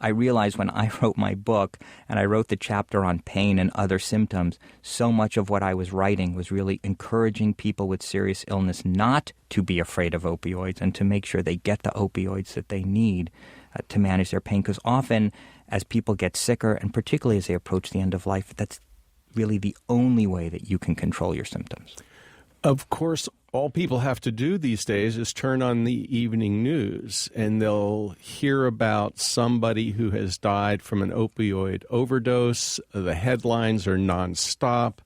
I realized when I wrote my book and I wrote the chapter on pain and other symptoms, so much of what I was writing was really encouraging people with serious illness not to be afraid of opioids and to make sure they get the opioids that they need to manage their pain. Because often as people get sicker, and particularly as they approach the end of life, that's really the only way that you can control your symptoms. Of course, all people have to do these days is turn on the evening news, and they'll hear about somebody who has died from an opioid overdose. The headlines are nonstop.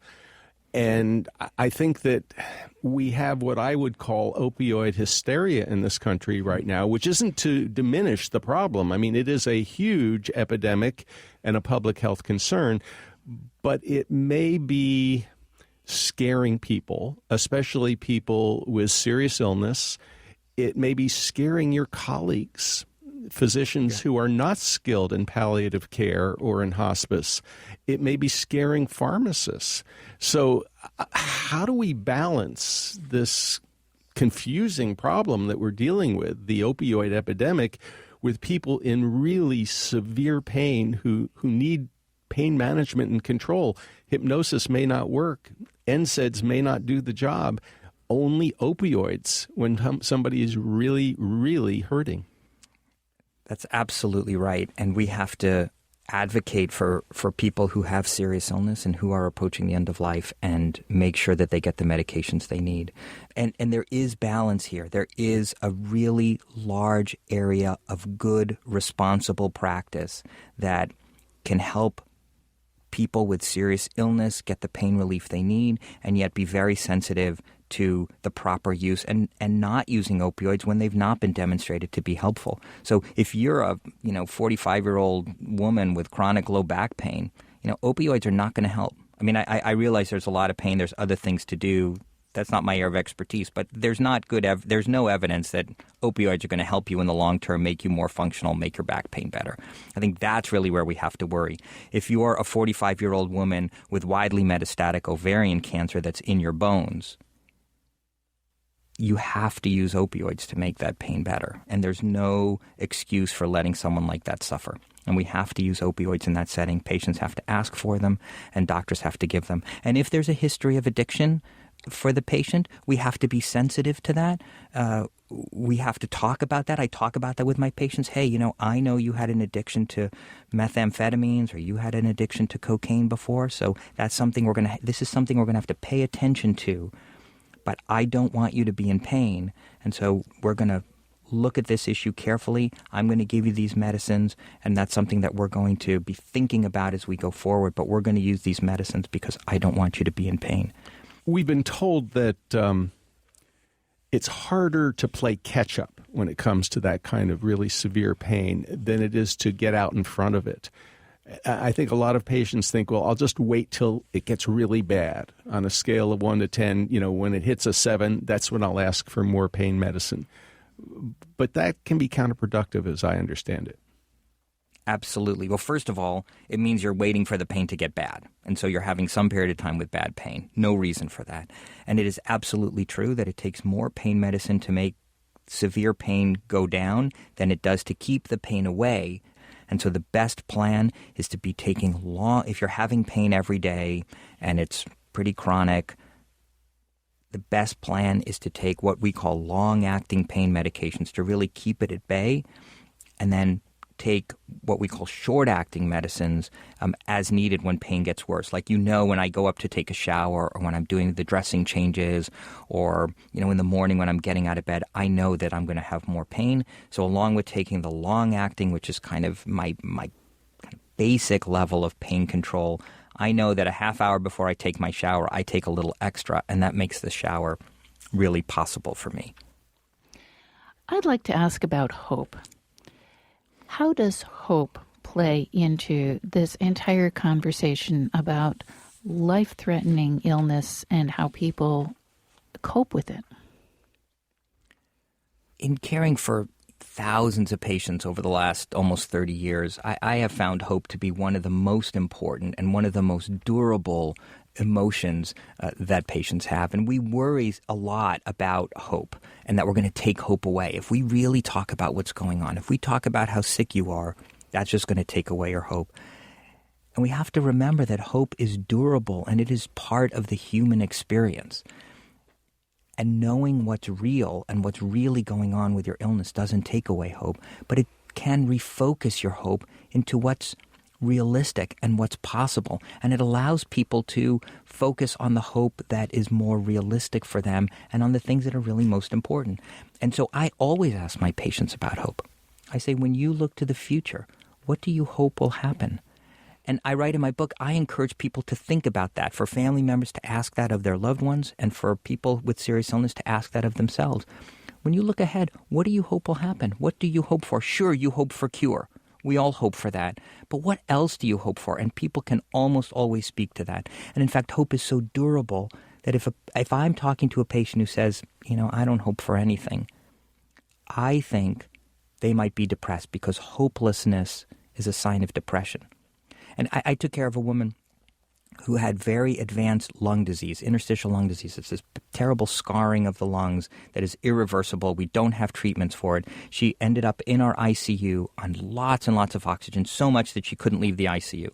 And I think that we have what I would call opioid hysteria in this country right now, which isn't to diminish the problem. I mean, it is a huge epidemic and a public health concern, but it may be scaring people, especially people with serious illness. It may be scaring your colleagues, physicians who are not skilled in palliative care or in hospice. It may be scaring pharmacists. So how do we balance this confusing problem that we're dealing with, the opioid epidemic, with people in really severe pain who need pain management and control? Hypnosis may not work. NSAIDs may not do the job. Only opioids when somebody is really, really hurting. That's absolutely right. And we have to advocate for people who have serious illness and who are approaching the end of life and make sure that they get the medications they need. And there is balance here. There is a really large area of good, responsible practice that can help people with serious illness get the pain relief they need and yet be very sensitive to the proper use and not using opioids when they've not been demonstrated to be helpful. So if you're a 45-year-old woman with chronic low back pain, opioids are not going to help. I mean, I realize there's a lot of pain. There's other things to do. that's not my area of expertise, but there's there's no evidence that opioids are going to help you in the long term, make you more functional, make your back pain better. I think that's really where we have to worry. If you're a 45-year-old woman with widely metastatic ovarian cancer that's in your bones, you have to use opioids to make that pain better. And there's no excuse for letting someone like that suffer. And we have to use opioids in that setting. Patients have to ask for them, and doctors have to give them. And if there's a history of addiction for the patient, we have to be sensitive to that. We have to talk about that. I talk about that with my patients. Hey, I know you had an addiction to methamphetamines, or you had an addiction to cocaine before. So that's something this is something we're going to have to pay attention to. But I don't want you to be in pain. And so we're going to look at this issue carefully. I'm going to give you these medicines, and that's something that we're going to be thinking about as we go forward. But we're going to use these medicines because I don't want you to be in pain. We've been told that it's harder to play catch-up when it comes to that kind of really severe pain than it is to get out in front of it. I think a lot of patients think, well, I'll just wait till it gets really bad. On a scale of 1 to 10, when it hits a 7, that's when I'll ask for more pain medicine. But that can be counterproductive, as I understand it. Absolutely. Well, first of all, it means you're waiting for the pain to get bad. And so you're having some period of time with bad pain. No reason for that. And it is absolutely true that it takes more pain medicine to make severe pain go down than it does to keep the pain away. And so the best plan is to be taking if you're having pain every day and it's pretty chronic, the best plan is to take what we call long-acting pain medications to really keep it at bay, and then take what we call short-acting medicines as needed when pain gets worse. Like, when I go up to take a shower, or when I'm doing the dressing changes, or, in the morning when I'm getting out of bed, I know that I'm going to have more pain. So along with taking the long-acting, which is kind of my kind of basic level of pain control, I know that a half hour before I take my shower, I take a little extra, and that makes the shower really possible for me. I'd like to ask about hope. How does hope play into this entire conversation about life-threatening illness and how people cope with it? In caring for thousands of patients over the last almost 30 years, I have found hope to be one of the most important and one of the most durable emotions that patients have. And we worry a lot about hope and that we're going to take hope away. If we really talk about what's going on, if we talk about how sick you are, that's just going to take away your hope. And we have to remember that hope is durable and it is part of the human experience. And knowing what's real and what's really going on with your illness doesn't take away hope, but it can refocus your hope into what's realistic and what's possible. And it allows people to focus on the hope that is more realistic for them and on the things that are really most important. And so I always ask my patients about hope. I say, when you look to the future, what do you hope will happen? And I write in my book, I encourage people to think about that, for family members to ask that of their loved ones, and for people with serious illness to ask that of themselves. When you look ahead, what do you hope will happen? What do you hope for? Sure, you hope for cure. We all hope for that. But what else do you hope for? And people can almost always speak to that. And in fact, hope is so durable that if I'm talking to a patient who says, I don't hope for anything, I think they might be depressed, because hopelessness is a sign of depression. And I took care of a woman who had very advanced lung disease, interstitial lung disease. It's this terrible scarring of the lungs that is irreversible. We don't have treatments for it. She ended up in our ICU on lots and lots of oxygen, so much that she couldn't leave the ICU.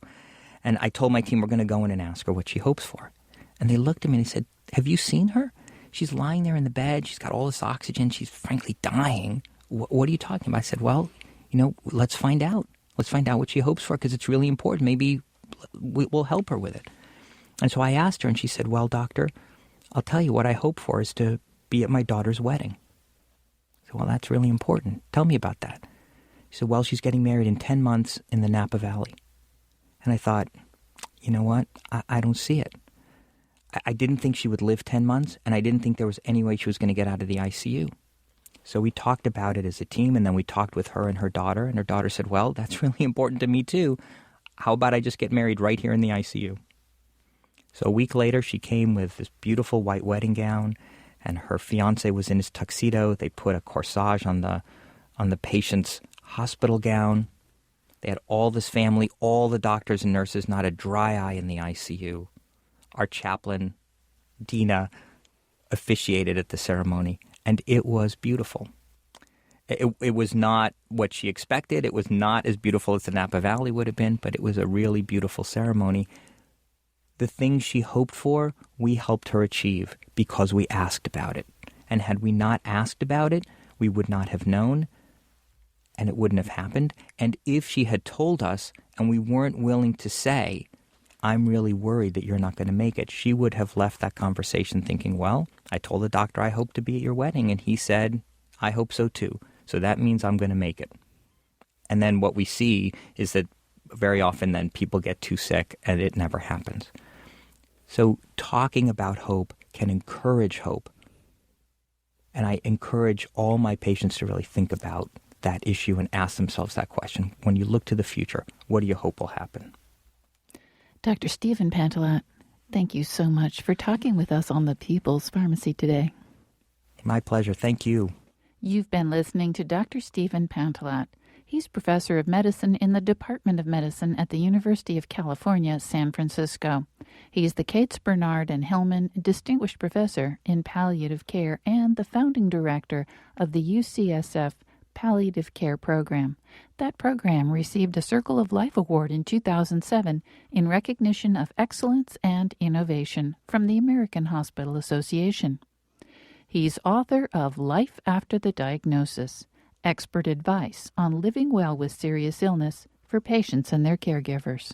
And I told my team, we're going to go in and ask her what she hopes for. And they looked at me and they said, have you seen her? She's lying there in the bed. She's got all this oxygen. She's frankly dying. What are you talking about? I said, well, let's find out. Let's find out what she hopes for, because it's really important. Maybe we'll help her with it. And so I asked her, and she said, well, doctor, I'll tell you, what I hope for is to be at my daughter's wedding. I said, well, that's really important. Tell me about that. She said, well, she's getting married in 10 months in the Napa Valley. And I thought, you know what? I don't see it. I didn't think she would live 10 months, and I didn't think there was any way she was going to get out of the ICU. So we talked about it as a team, and then we talked with her and her daughter said, well, that's really important to me too. How about I just get married right here in the ICU? So a week later, she came with this beautiful white wedding gown, and her fiancé was in his tuxedo. They put a corsage on the patient's hospital gown. They had all this family, all the doctors and nurses, not a dry eye in the ICU. Our chaplain, Dina, officiated at the ceremony, and it was beautiful. It was not what she expected. It was not as beautiful as the Napa Valley would have been, but it was a really beautiful ceremony. The things she hoped for, we helped her achieve because we asked about it. And had we not asked about it, we would not have known, and it wouldn't have happened. And if she had told us and we weren't willing to say, I'm really worried that you're not going to make it, she would have left that conversation thinking, well, I told the doctor I hope to be at your wedding, and he said, I hope so too. So that means I'm going to make it. And then what we see is that very often then people get too sick and it never happens. So talking about hope can encourage hope. And I encourage all my patients to really think about that issue and ask themselves that question. When you look to the future, what do you hope will happen? Dr. Stephen Pantelat, thank you so much for talking with us on the People's Pharmacy today. My pleasure. Thank you. You've been listening to Dr. Stephen Pantelat. He's professor of medicine in the Department of Medicine at the University of California, San Francisco. He's the Cates, Bernard, and Hillman Distinguished Professor in Palliative Care and the founding director of the UCSF Palliative Care Program. That program received a Circle of Life Award in 2007 in recognition of excellence and innovation from the American Hospital Association. He's author of Life After the Diagnosis, Expert Advice on Living Well with Serious Illness for Patients and Their Caregivers.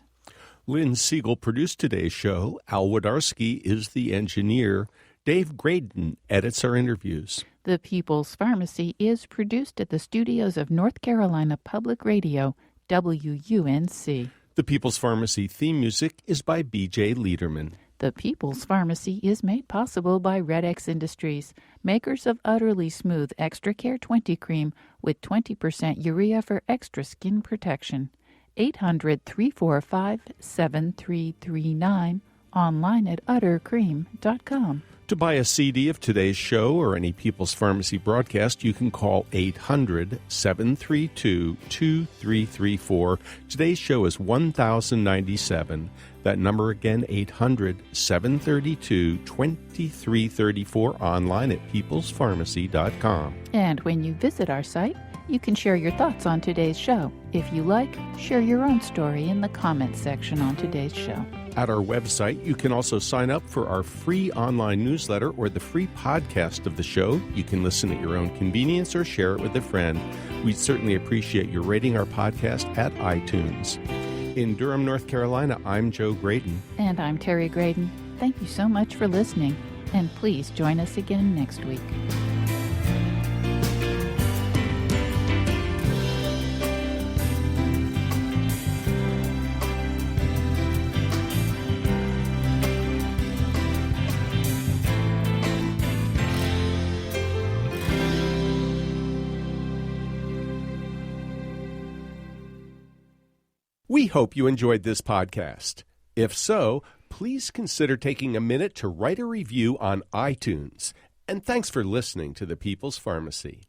Lynn Siegel produced today's show. Al Wodarski is the engineer. Dave Graydon edits our interviews. The People's Pharmacy is produced at the studios of North Carolina Public Radio, WUNC. The People's Pharmacy theme music is by B.J. Liederman. The People's Pharmacy is made possible by Red X Industries, makers of Utterly Smooth Extra Care 20 Cream with 20% urea for extra skin protection. 800-345-7339, online at uttercream.com. To buy a CD of today's show or any People's Pharmacy broadcast, you can call 800-732-2334. Today's show is 1097. That number again, 800-732-2334, online at peoplespharmacy.com. And when you visit our site, you can share your thoughts on today's show. If you like, share your own story in the comments section on today's show. At our website, you can also sign up for our free online newsletter or the free podcast of the show. You can listen at your own convenience or share it with a friend. We'd certainly appreciate your rating our podcast at iTunes. In Durham, North Carolina, I'm Joe Graydon. And I'm Terry Graydon. Thank you so much for listening. And please join us again next week. We hope you enjoyed this podcast. If so, please consider taking a minute to write a review on iTunes. And thanks for listening to The People's Pharmacy.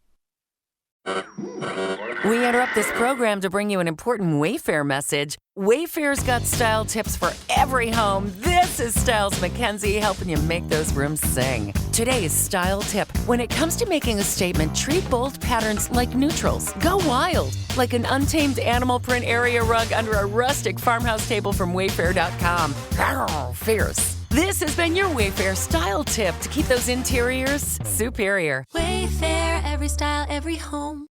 We interrupt this program to bring you an important Wayfair message. Wayfair's got style tips for every home. This is Styles McKenzie helping you make those rooms sing. Today's style tip: when it comes to making a statement, treat bold patterns like neutrals. Go wild, like an untamed animal print area rug under a rustic farmhouse table from Wayfair.com. Arr, fierce. This has been your Wayfair style tip to keep those interiors superior. Wayfair, every style, every home.